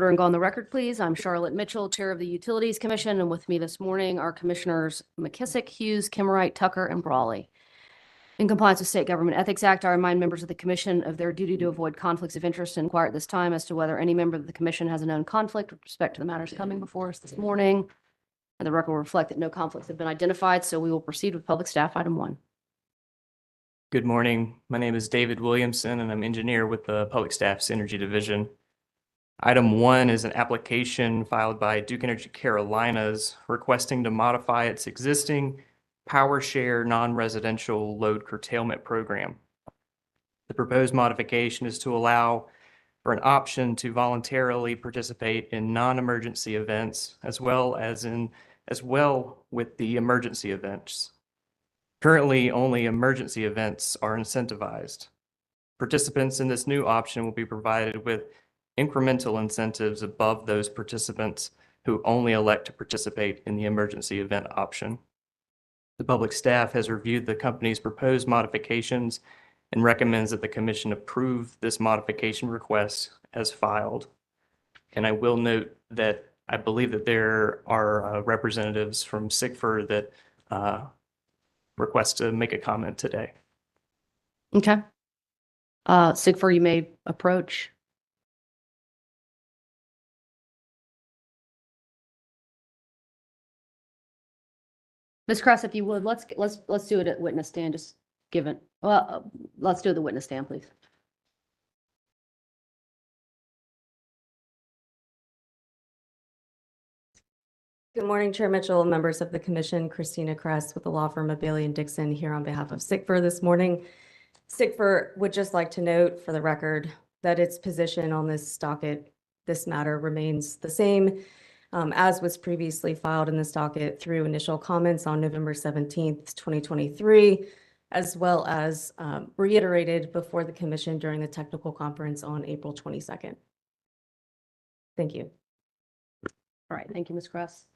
Order and go on the record, please. I'm Charlotte Mitchell, Chair of the Utilities Commission, and with me this morning are Commissioners McKissick, Hughes, Kimmerite, Tucker, and Brawley. In compliance with State Government Ethics Act, I remind members of the Commission of their duty to avoid conflicts of interest and inquire at this time as to whether any member of the Commission has a known conflict with respect to the matters coming before us this morning. And the record will reflect that no conflicts have been identified, so we will proceed with Public Staff Item 1. Good morning. My name is David Williamson, and I'm engineer with the Public Staff's Energy Division. Item 1 is an application filed by Duke Energy Carolinas requesting to modify its existing power share non-residential load curtailment program. The proposed modification is to allow for an option to voluntarily participate in non-emergency events as well with the emergency events. Currently, only emergency events are incentivized. Participants in this new option will be provided with incremental incentives above those participants who only elect to participate in the emergency event option. The public staff has reviewed the company's proposed modifications and recommends that the commission approve this modification request as filed. And I will note that I believe that there are representatives from SIGFR that request to make a comment today. Okay. SIGFR, you may approach. Ms. Kress, if you would, let's do it at witness stand. Just give it. Well, let's do the witness stand, please. Good morning, Chair Mitchell, members of the Commission. Christina Kress with the law firm of Bailey and Dixon here on behalf of SIGFR this morning. SIGFR would just like to note for the record that its position on this docket, this matter remains the same as was previously filed in this docket through initial comments on November 17th, 2023, as well as reiterated before the Commission during the technical conference on April 22nd. Thank you. All right. Thank you, Ms. Kress.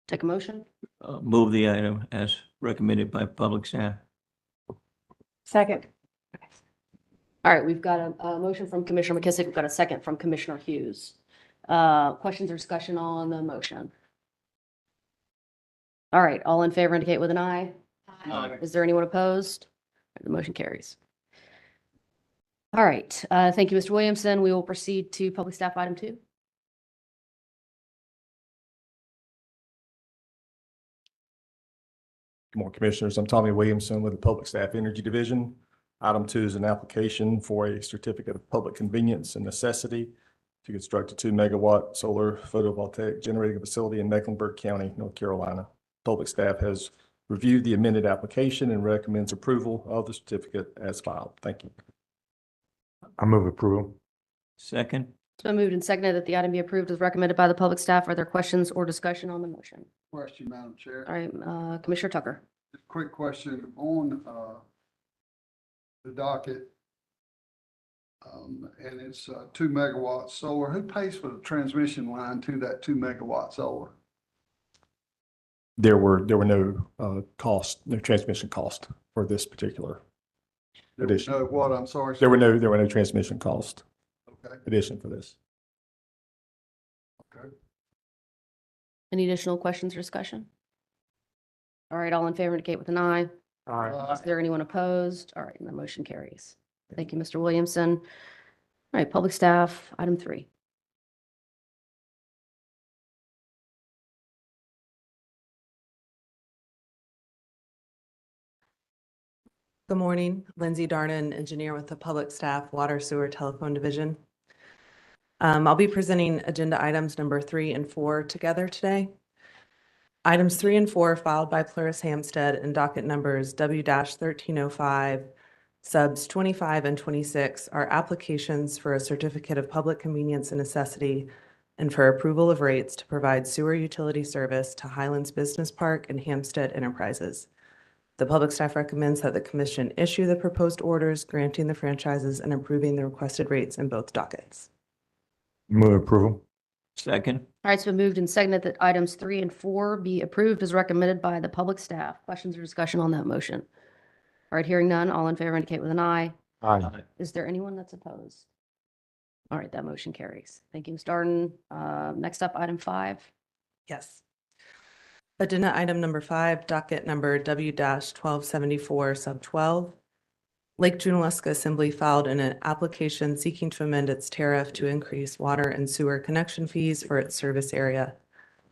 Take a motion. Move the item as recommended by public staff. Second. All right. We've got a motion from Commissioner McKissick. We've got a second from Commissioner Hughes. Questions or discussion on the motion? All right. All in favor indicate with an eye. Aye. Is there anyone opposed? The motion carries. All right. Thank you, Mr. Williamson. We will proceed to Public Staff Item 2. Good morning, Commissioners. I'm Tommy Williamson with the Public Staff Energy Division. Item 2 is an application for a certificate of public convenience and necessity to construct a 2-megawatt solar photovoltaic generating facility in Mecklenburg County, North Carolina. Public staff has reviewed the amended application and recommends approval of the certificate as filed. Thank you. I move approval. Second. It's been moved and seconded that the item be approved as recommended by the public staff. Are there questions or discussion on the motion? Question, Madam Chair. All right, Commissioner Tucker. Quick question on the docket. And it's 2-megawatt solar. Who pays for the transmission line to that 2-megawatt solar? There were no no transmission cost for this particular addition. No, what? I'm sorry. There were no transmission cost Okay. addition for this. Okay. Any additional questions or discussion? All right, all in favor indicate with an eye. Is there anyone opposed? All right, and the motion carries. Thank you, Mr. Williamson. All right, public staff, item 3. Good morning, Lindsay Darden, engineer with the Public Staff Water Sewer Telephone Division. I'll be presenting agenda items number 3 and 4 together today. Items 3 and 4 filed by Plurus Hampstead and docket numbers W-1305, subs 25 and 26 are applications for a certificate of public convenience and necessity and for approval of rates to provide sewer utility service to Highlands Business Park and Hampstead Enterprises. The public staff recommends that the commission issue the proposed orders granting the franchises and approving the requested rates in both dockets. Move approval. Second. All right, it's been moved and seconded that items 3 and 4 be approved as recommended by the public staff. Questions or discussion on that motion? All right, hearing none, all in favor indicate with an eye. Aye. Is there anyone that's opposed? All right, that motion carries. Thank you, Ms. Darden. Next up, item 5. Yes. Agenda item number 5, docket number W-1274 sub 12. Lake Junaluska Assembly filed an application seeking to amend its tariff to increase water and sewer connection fees for its service area.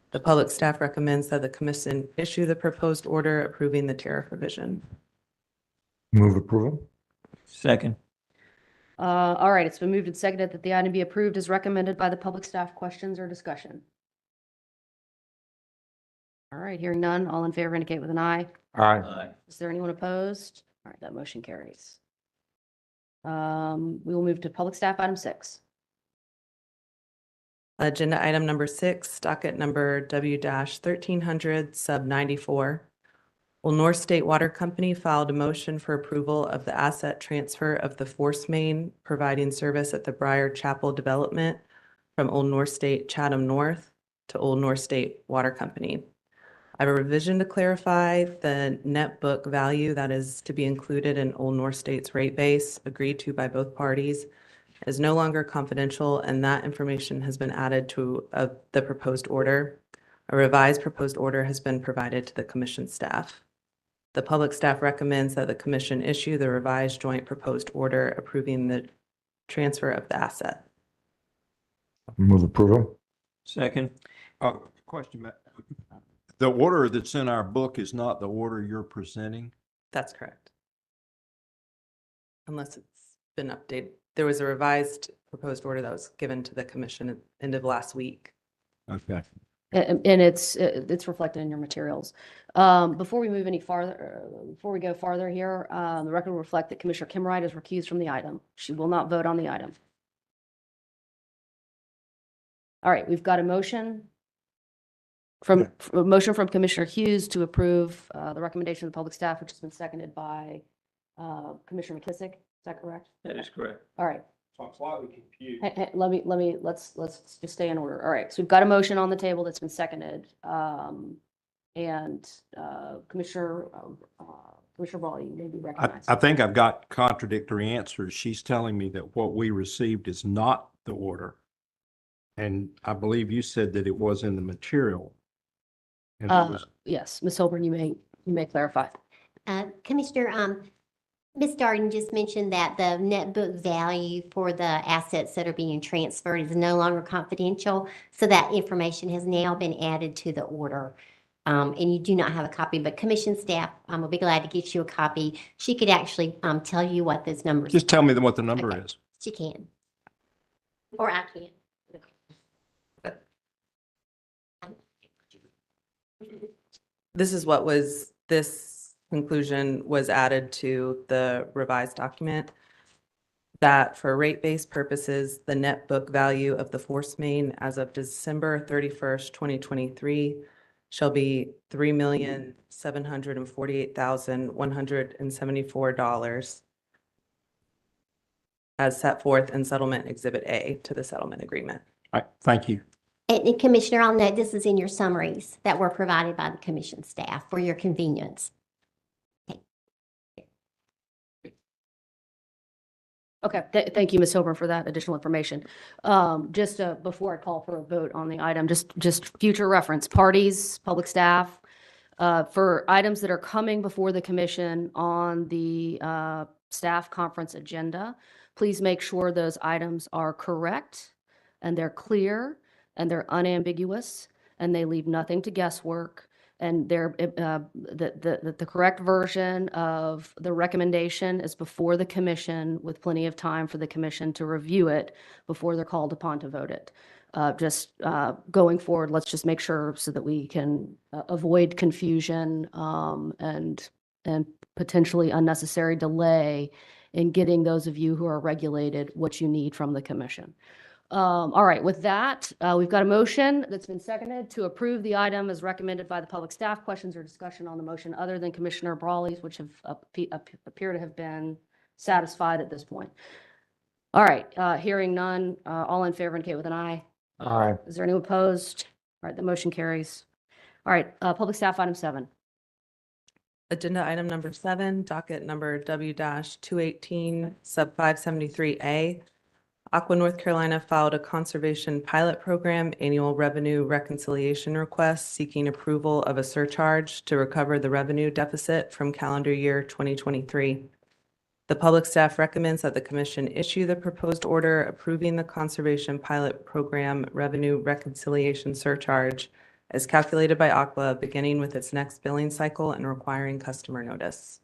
The public staff recommends that the commission issue the proposed order approving the tariff revision. Move approval. Second. All right, it's been moved and seconded that the item be approved as recommended by the public staff. Questions or discussion? All right, hearing none. All in favor indicate with an eye. Aye. Is there anyone opposed? All right, that motion carries. We will move to public staff item 6. Agenda item number 6, docket number W-1300 sub 94. Old North State Water Company filed a motion for approval of the asset transfer of the force main providing service at the Briar Chapel development from Old North State Chatham North to Old North State Water Company. I have a revision to clarify the net book value that is to be included in Old North State's rate base, agreed to by both parties, is no longer confidential, and that information has been added to the proposed order. A revised proposed order has been provided to the commission staff. The public staff recommends that the commission issue the revised joint proposed order approving the transfer of the asset. Move approval. Second. Question, Matt. The order that's in our book is not the order you're presenting? That's correct. Unless it's been updated. There was a revised proposed order that was given to the commission at the end of last week. Okay. And it's reflected in your materials. Before we move any farther, before we go farther here, the record will reflect that Commissioner Kim Wright is recused from the item. She will not vote on the item. All right, we've got a motion from Commissioner Hughes to approve the recommendation of the public staff, which has been seconded by Commissioner McKissick. Is that correct? That is correct. All right. So I'm slightly confused. Let's just stay in order. All right, so we've got a motion on the table that's been seconded. Commissioner Brawley, you may be recognized. I think I've got contradictory answers. She's telling me that what we received is not the order. And I believe you said that it was in the material. And it was- Yes, Ms. Holborn, you may clarify. Commissioner, Ms. Darden just mentioned that the net book value for the assets that are being transferred is no longer confidential. So that information has now been added to the order. And you do not have a copy, but commission staff will be glad to get you a copy. She could actually tell you what those numbers. Just tell me what the number Okay. is. She can. Or I can. This conclusion was added to the revised document. That for rate-based purposes, the net book value of the force main as of December 31st, 2023 shall be $3,748,174 as set forth in Settlement Exhibit A to the settlement agreement. All right, thank you. And Commissioner, I'll note this is in your summaries that were provided by the commission staff for your convenience. Okay, thank you, Ms. Holborn, for that additional information. Just before I call for a vote on the item, just future reference, parties, public staff, for items that are coming before the commission on the staff conference agenda, please make sure those items are correct and they're clear and they're unambiguous and they leave nothing to guesswork. And they're the correct version of the recommendation is before the commission with plenty of time for the commission to review it before they're called upon to vote it. Going forward, let's just make sure so that we can avoid confusion and potentially unnecessary delay in getting those of you who are regulated what you need from the commission. All right, with that, we've got a motion that's been seconded to approve the item as recommended by the public staff. Questions or discussion on the motion other than Commissioner Brawley's, which have appear to have been satisfied at this point. All right, hearing none, all in favor indicate with an eye. Aye. Is there anyone opposed? All right, the motion carries. All right, public staff item 7. Agenda item number 7, docket number W-218 sub 573A. Aqua North Carolina filed a conservation pilot program annual revenue reconciliation request seeking approval of a surcharge to recover the revenue deficit from calendar year 2023. The public staff recommends that the commission issue the proposed order approving the conservation pilot program revenue reconciliation surcharge as calculated by Aqua, beginning with its next billing cycle and requiring customer notice.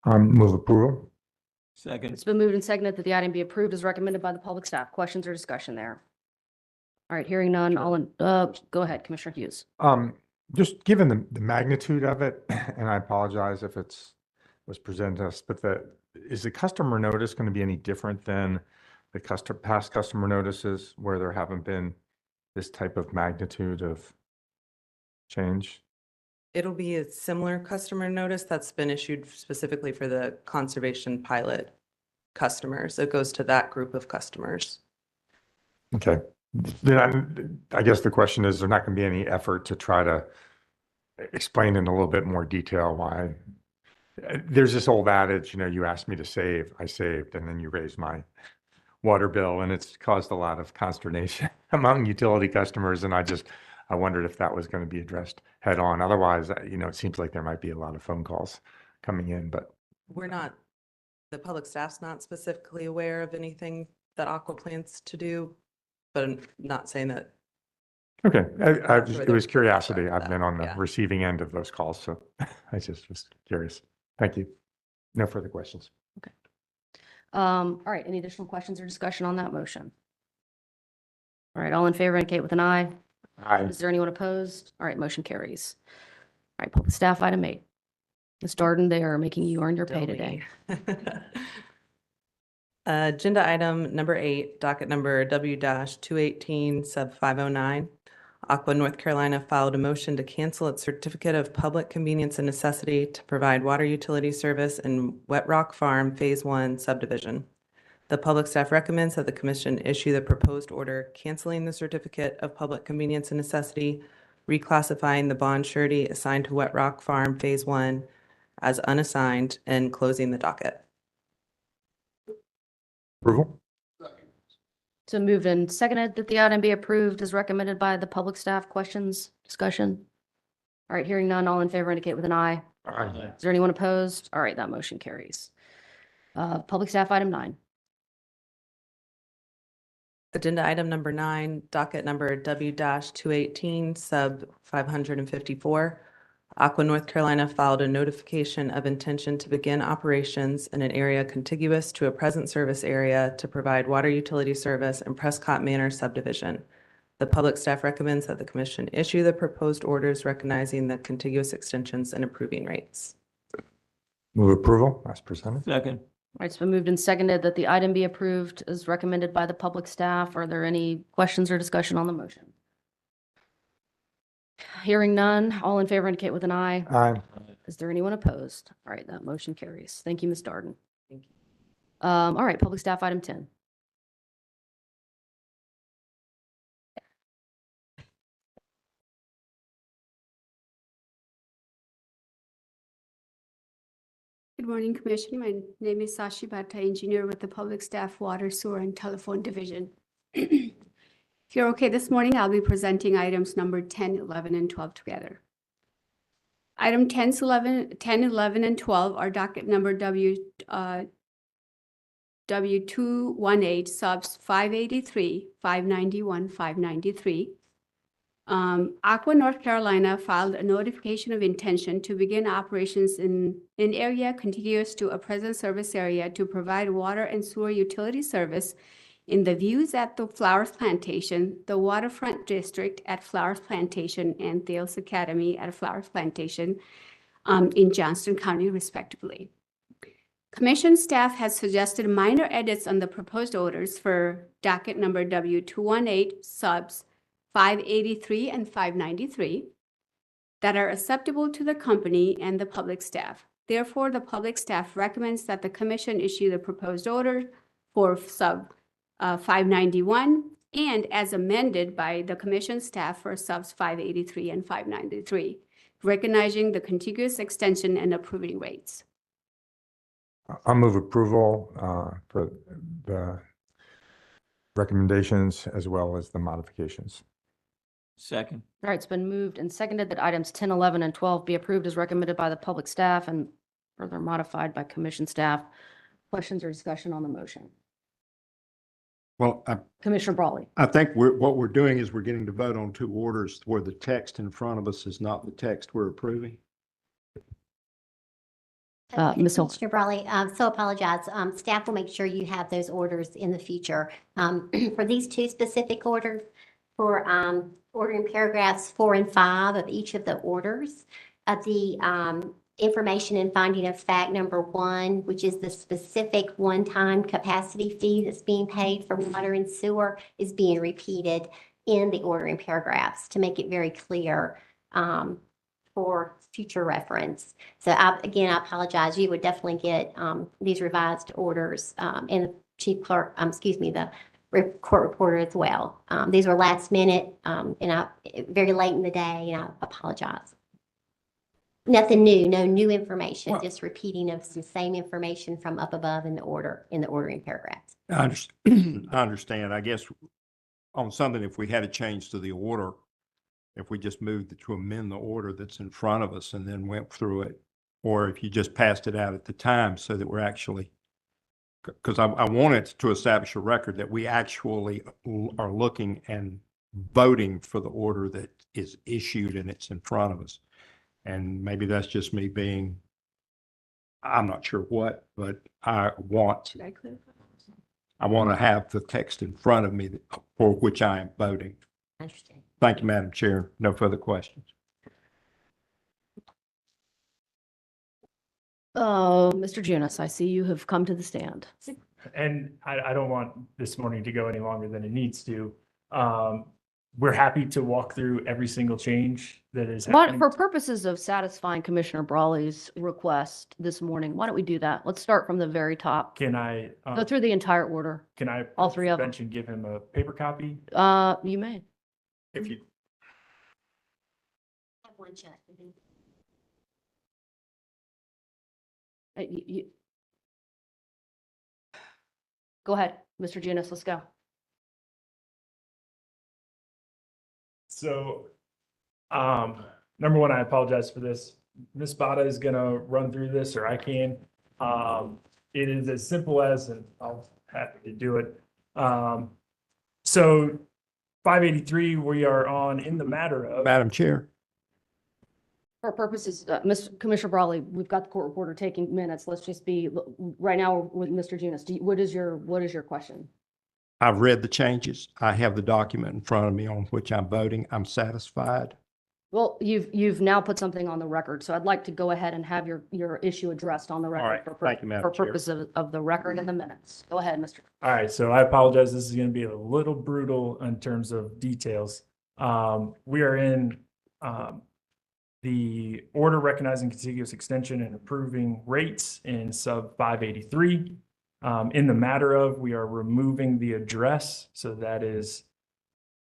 Move approval. Second. It's been moved and seconded that the item be approved as recommended by the public staff. Questions or discussion there? All right, hearing none, go ahead, Commissioner Hughes. Just given the magnitude of it, and I apologize if was presented to us, but is the customer notice going to be any different than the past customer notices where there haven't been this type of magnitude of change? It'll be a similar customer notice that's been issued specifically for the conservation pilot customers. It goes to that group of customers. Okay. Then I guess the question is, there not going to be any effort to try to explain in a little bit more detail why there's this old adage, you asked me to save, I saved, and then you raised my water bill, and it's caused a lot of consternation among utility customers. And I wondered if that was going to be addressed head on. Otherwise, it seems like there might be a lot of phone calls coming in, but. The public staff's not specifically aware of anything that Aqua plans to do, but I'm not saying that. Okay, Sure it they're was curiosity. concerned with I've been that, on the yeah. receiving end of those calls, so I just was curious. Thank you. No further questions. All right, any additional questions or discussion on that motion? All right, all in favor indicate with an eye. Aye. Is there anyone opposed? All right, motion carries. All right, public staff item 8. Ms. Darden, they are making you earn your pay today. Agenda item number 8, docket number W-218 sub 509. Aqua North Carolina filed a motion to cancel its certificate of public convenience and necessity to provide water utility service in Wet Rock Farm Phase 1 subdivision. The public staff recommends that the commission issue the proposed order canceling the certificate of public convenience and necessity, reclassifying the bond surety assigned to Wet Rock Farm Phase 1 as unassigned, and closing the docket. Approval? So moved and seconded that the item be approved as recommended by the public staff. Questions, discussion? All right, hearing none, all in favor indicate with an eye. Aye. Is there anyone opposed? All right, that motion carries. Public staff item 9. Agenda item number 9, docket number W-218 sub 554. Aqua North Carolina filed a notification of intention to begin operations in an area contiguous to a present service area to provide water utility service in Prescott Manor subdivision. The public staff recommends that the commission issue the proposed orders recognizing the contiguous extensions and approving rates. Move approval as presented. Second. All right, it's been moved and seconded that the item be approved as recommended by the public staff. Are there any questions or discussion on the motion? Hearing none, all in favor indicate with an eye. Aye. Is there anyone opposed? All right, that motion carries. Thank you, Ms. Darden. Thank you. All right, public staff item 10. Good morning, Commission. My name is Sashi Bhatta, engineer with the Public Staff Water, Sewer, and Telephone Division. If you're okay this morning, I'll be presenting items number 10, 11, and 12 together. Item 10, 11, and 12 are docket number W-218 subs 583, 591, 593. Aqua North Carolina filed a notification of intention to begin operations in an area contiguous to a present service area to provide water and sewer utility service in the Views at the Flowers Plantation, the Waterfront District at Flowers Plantation, and Thales Academy at Flowers Plantation in Johnston County, respectively. Commission staff has suggested minor edits on the proposed orders for docket number W-218 subs 583 and 593 that are acceptable to the company and the public staff. Therefore, the public staff recommends that the commission issue the proposed order for sub 591 and as amended by the commission staff for subs 583 and 593, recognizing the contiguous extension and approving rates. I'll move approval for the recommendations as well as the modifications. Second. All right, it's been moved and seconded that items 10, 11, and 12 be approved as recommended by the public staff and further modified by commission staff. Questions or discussion on the motion? Well, Commissioner Brawley. I think what we're doing is we're getting to vote on two orders where the text in front of us is not the text we're approving. Ms. Hill. Commissioner Brawley, so apologize. Staff will make sure you have those orders in the future. For these two specific orders, for ordering paragraphs 4 and 5 of each of the orders, the information and finding of fact number 1, which is the specific one-time capacity fee that's being paid for water and sewer, is being repeated in the ordering paragraphs to make it very clear for future reference. So again, I apologize. You would definitely get these revised orders and the chief clerk, the court reporter as well. These were last minute and very late in the day, and I apologize. Nothing new, no new information, just repeating of some same information from up above in the ordering paragraphs. I understand. I guess on something, if we had a change to the order, if we just moved to amend the order that's in front of us and then went through it, or if you just passed it out at the time so that we're actually, because I wanted to establish a record that we actually are looking and voting for the order that is issued and it's in front of us. And maybe that's just me being, I'm not sure what, but I want to have the text in front of me for which I am voting. I understand. Thank you, Madam Chair. No further questions. Mr. Junis, I see you have come to the stand. And I don't want this morning to go any longer than it needs to. We're happy to walk through every single change that is happening. For purposes of satisfying Commissioner Brawley's request this morning, why don't we do that? Let's start from the very top. Can I, Go through the entire order. can I? all three of them. Bench and give him a paper copy? You may. If you, I have one check. Go ahead, Mr. Junis, let's go. so, number one, I apologize for this. Ms. Bada is gonna run through this, or I can. It is as simple as, and I'll happy to do it. So 583, we are on in the matter of. Madam Chair. For purposes, Commissioner Brawley, we've got the court reporter taking minutes. Let's just be, right now with Mr. Junis. What is your question? I've read the changes. I have the document in front of me on which I'm voting. I'm satisfied. Well, you've now put something on the record, so I'd like to go ahead and have your issue addressed on the record. right. Thank you, Madam For Chair. purposes of the record and the minutes. Go ahead, Mr. All right, so I apologize. This is going to be a little brutal in terms of details. We are in the order recognizing contiguous extension and approving rates in sub 583. In the matter of, we are removing the address. So that is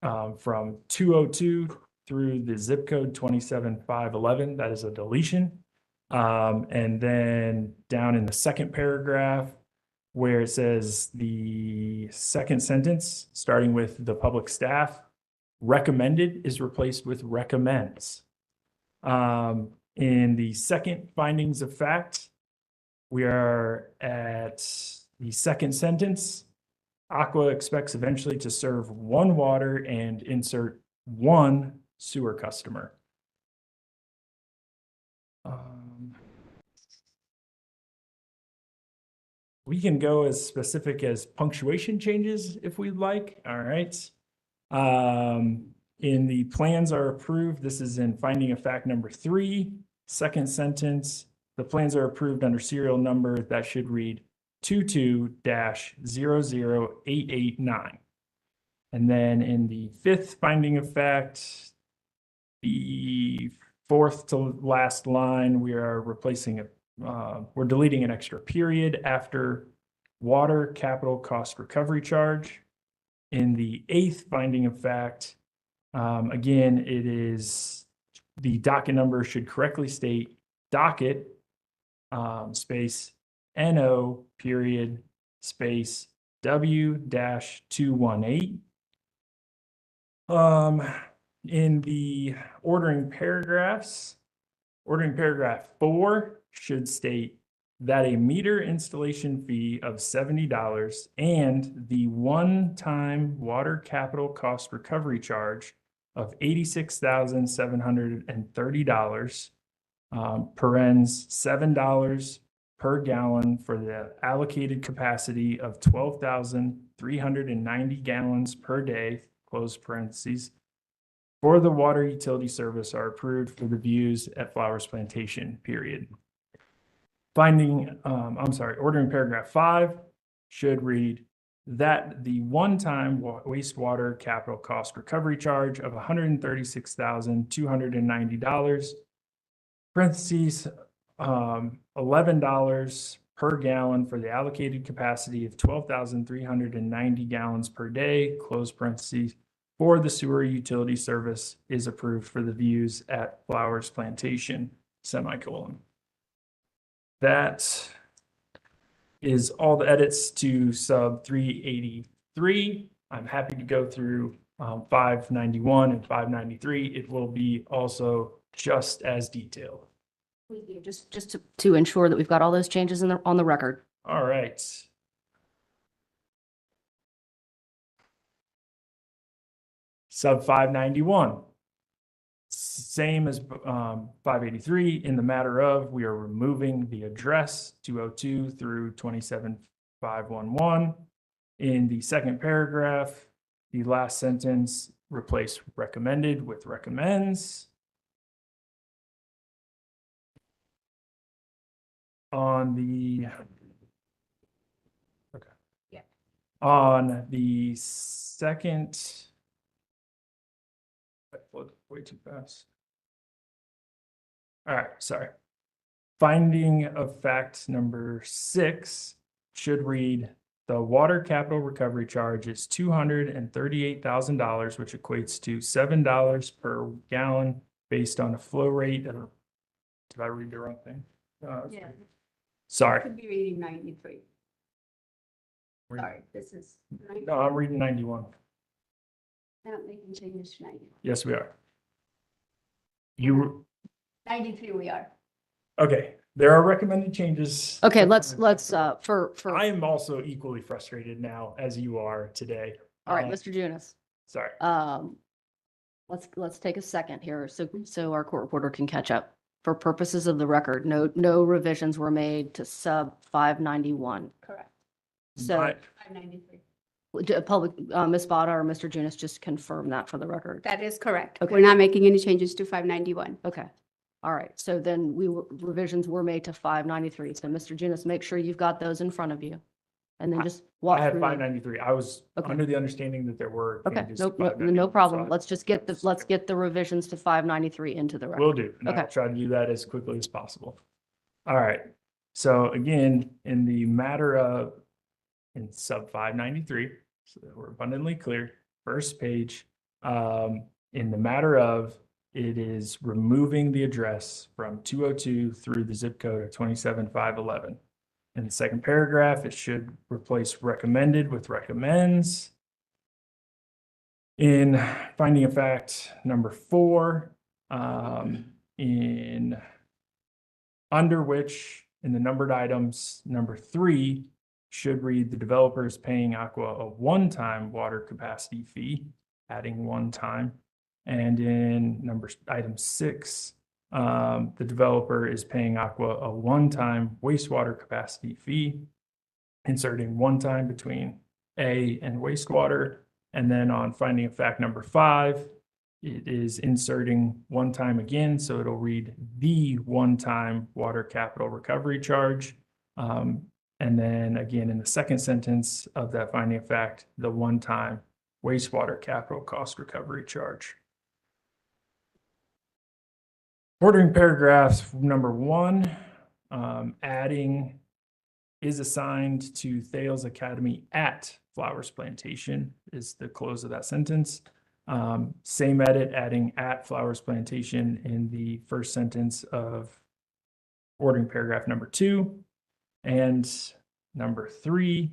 from 202 through the zip code 27511. That is a deletion. And then down in the second paragraph, where it says the second sentence, starting with the public staff, recommended is replaced with recommends. In the second findings of fact, we are at the second sentence. Aqua expects eventually to serve one water and insert one sewer customer. We can go as specific as punctuation changes if we'd like. All right. In the plans are approved. This is in finding of fact number 3, second sentence. The plans are approved under serial number that should read 22-00889. And then in the 5th finding of fact, the 4th to last line, we are replacing it. We're deleting an extra period after water capital cost recovery charge. In the 8th finding of fact, again, it is the docket number should correctly state docket space NO period space W-218. In the ordering paragraphs, ordering paragraph 4 should state that a meter installation fee of $70 and the one-time water capital cost recovery charge of $86,730, parens $7 per gallon for the allocated capacity of 12,390 gallons per day, close parentheses, for the water utility service are approved for the views at Flowers Plantation, period. Ordering paragraph 5 should read that the one-time wastewater capital cost recovery charge of $136,290, parentheses, $11 per gallon for the allocated capacity of 12,390 gallons per day, close parentheses, for the sewer utility service is approved for the views at Flowers Plantation, semicolon. That is all the edits to sub 383. I'm happy to go through 591 and 593. It will be also just as detailed. Just to ensure that we've got all those changes on the record. All right. Sub 591. Same as 583 in the matter of, we are removing the address 202 through 27511. In the second paragraph, the last sentence, replace recommended with recommends. On the on the second, I flowed way too fast. All right, sorry. Finding of fact number 6 should read, the water capital recovery charge is $238,000, which equates to $7 per gallon based on a flow rate of, did I read the wrong thing? Yeah. Sorry. Could be reading 93. Sorry, this is. No, I'm reading 91. Not making changes to 90. Yes, we are. You, 93 we are. okay, there are recommended changes. Okay, let's for I am also equally frustrated now as you are today. all right, Mr. Junis. Sorry. Let's take a second here so our court reporter can catch up. For purposes of the record, no revisions were made to sub 591. Correct. So My- 593. public, Ms. Bada or Mr. Junis, just confirm that for the record. That is correct. Okay. We're not making any changes to 591. Okay. All right. So then revisions were made to 593. So Mr. Junis, make sure you've got those in front of you. And then just walk I had through. them. 593. I was Okay. under the understanding that there were. Okay, changes to no 591, problem. so Let's just get the revisions to 593 into the record. Will do. And I'll Okay. try to do that as quickly as possible. All right. So again, in the matter of, in sub 593, so that we're abundantly clear, first page, in the matter of, it is removing the address from 202 through the zip code of 27511. In the second paragraph, it should replace recommended with recommends. In finding of fact number 4, in under which in the numbered items, number 3 should read the developer is paying Aqua a one-time water capacity fee, adding one time. And in item 6, the developer is paying Aqua a one-time wastewater capacity fee, inserting one time between A and wastewater. And then on finding of fact number 5, it is inserting one time again, so it'll read the one-time water capital recovery charge. And then again, in the second sentence of that finding of fact, the one-time wastewater capital cost recovery charge. Ordering paragraph number 1, adding is assigned to Thales Academy at Flowers Plantation is the close of that sentence. Same edit, adding at Flowers Plantation in the first sentence of ordering paragraph number 2. and number 3,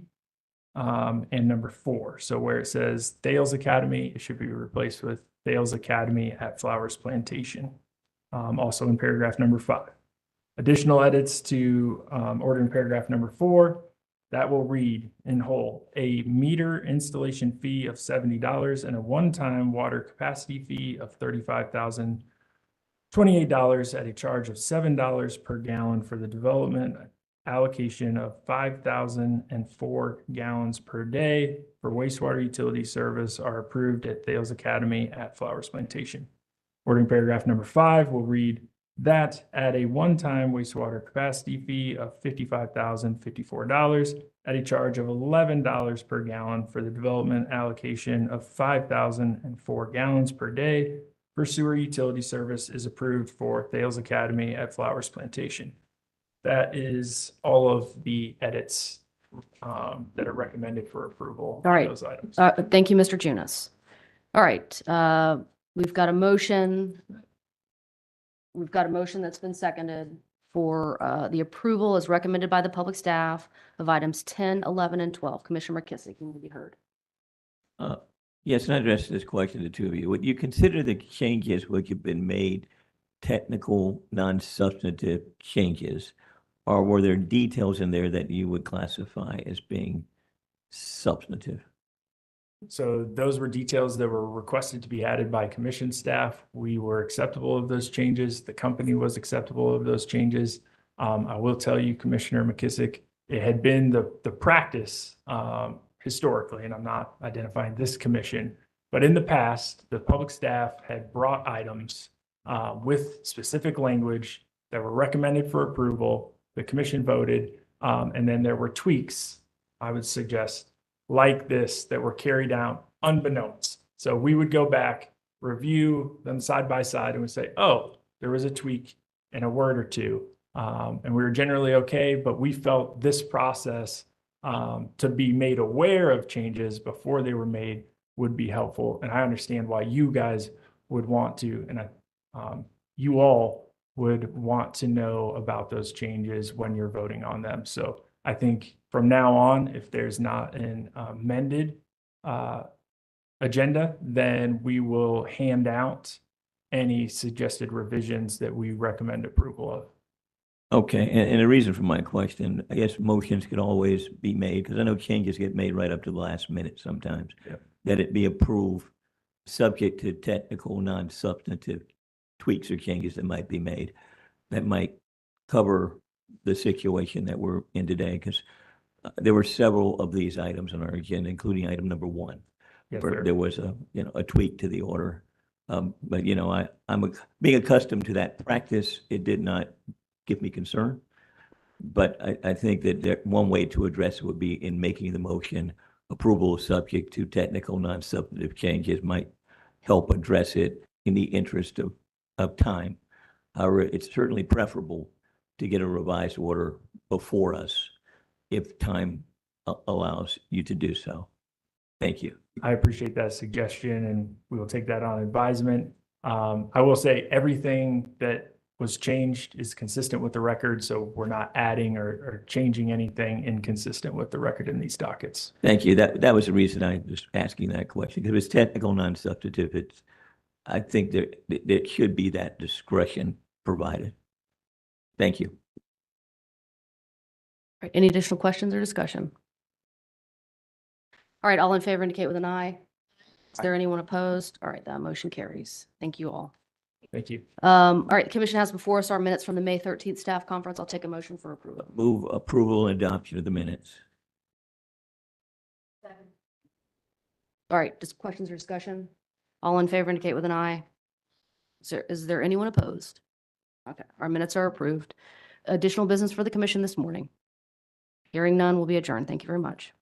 and number 4. So where it says Thales Academy, it should be replaced with Thales Academy at Flowers Plantation. Also in paragraph number 5. Additional edits to order in paragraph number 4. That will read in whole, a meter installation fee of $70 and a one-time water capacity fee of $35,028 at a charge of $7 per gallon for the development allocation of 5,004 gallons per day for wastewater utility service are approved at Thales Academy at Flowers Plantation. Ordering paragraph number 5 will read that at a one-time wastewater capacity fee of $55,054 at a charge of $11 per gallon for the development allocation of 5,004 gallons per day for sewer utility service is approved for Thales Academy at Flowers Plantation. That is all of the edits that are recommended for approval. All right. Those items. Thank you, Mr. Junis. All right, we've got a motion. We've got a motion that's been seconded for the approval as recommended by the public staff of items 10, 11, and 12. Commissioner McKissick, you will be heard. Yes, and I address this question to the two of you. Would you consider the changes which have been made technical, non-substantive changes? Or were there details in there that you would classify as being substantive? So those were details that were requested to be added by commission staff. We were acceptable of those changes. The company was acceptable of those changes. I will tell you, Commissioner McKissick, it had been the practice historically, and I'm not identifying this commission, but in the past, the public staff had brought items with specific language that were recommended for approval. The commission voted, and then there were tweaks, I would suggest, like this that were carried out unbeknownst. So we would go back, review them side by side, and we say, oh, there was a tweak in a word or two. And we were generally okay, but we felt this process to be made aware of changes before they were made would be helpful. And I understand why you guys would want to, and you all would want to know about those changes when you're voting on them. So I think from now on, if there's not an amended agenda, then we will hand out any suggested revisions that we recommend approval of. Okay, and the reason for my question, I guess motions could always be made, because I know changes get made right up to the last minute sometimes. Yep. That it be approved, subject to technical, non-substantive tweaks or changes that might be made. That might cover the situation that we're in today, because there were several of these items on our agenda, including item number 1. Yes, where sir. there was a tweak to the order. But I'm being accustomed to that practice. It did not give me concern. But I think that one way to address it would be in making the motion approval subject to technical non-substantive changes might help address it in the interest of time. However, it's certainly preferable to get a revised order before us if time allows you to do so. Thank you. I appreciate that suggestion, and we will take that on advisement. I will say everything that was changed is consistent with the record, so we're not adding or changing anything inconsistent with the record in these dockets. Thank you. That was the reason I was asking that question, because it's technical, non-substantive. I think there should be that discretion provided. Thank you. All right, any additional questions or discussion? All right, all in favor indicate with an eye. Is there anyone opposed? All right, that motion carries. Thank you all. Thank you. All right, the commission has before us our minutes from the May 13th staff conference. I'll take a motion for approval. Move approval and adoption of the minutes. All right, just questions or discussion? All in favor indicate with an eye. Is there anyone opposed? Okay, our minutes are approved. Additional business for the commission this morning. Hearing none will be adjourned. Thank you very much.